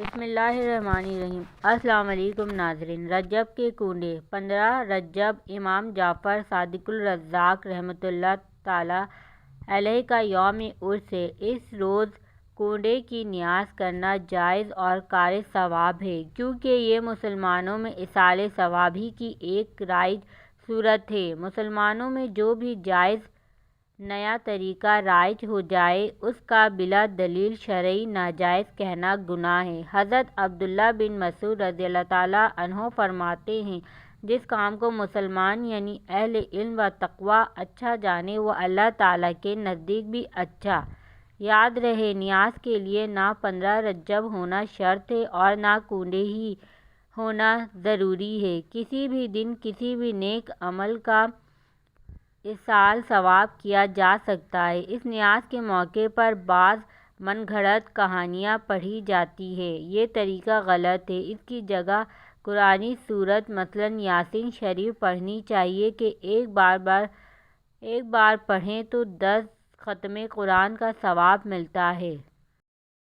بسم اللہ الرحمن الرحیم۔ السلام علیکم ناظرین۔ رجب کے کنڈے 15 رجب امام جعفر صادق الرزاق رحمۃ اللہ تعالی علیہ کا یوم عرس ہے۔ اس روز کنڈے کی نیاز کرنا جائز اور قابل ثواب ہے، کیونکہ یہ مسلمانوں میں ایصال ثواب ہی کی ایک رائج صورت ہے۔ مسلمانوں میں جو بھی جائز نیا طریقہ رائج ہو جائے، اس کا بلا دلیل شرعی ناجائز کہنا گناہ ہے۔ حضرت عبداللہ بن مسعود رضی اللہ تعالیٰ عنہ فرماتے ہیں، جس کام کو مسلمان یعنی اہل علم و تقوی اچھا جانے، وہ اللہ تعالیٰ کے نزدیک بھی اچھا۔ یاد رہے، نیاز کے لیے نہ 15 رجب ہونا شرط ہے اور نہ کنڈے ہی ہونا ضروری ہے۔ کسی بھی دن کسی بھی نیک عمل کا ایصال ثواب کیا جا سکتا ہے۔ اس نیاز کے موقع پر بعض من گھڑت کہانیاں پڑھی جاتی ہیں، یہ طریقہ غلط ہے۔ اس کی جگہ قرآنی سورت مثلاً یاسین شریف پڑھنی چاہیے کہ ایک بار پڑھیں تو 10 ختم قرآن کا ثواب ملتا ہے۔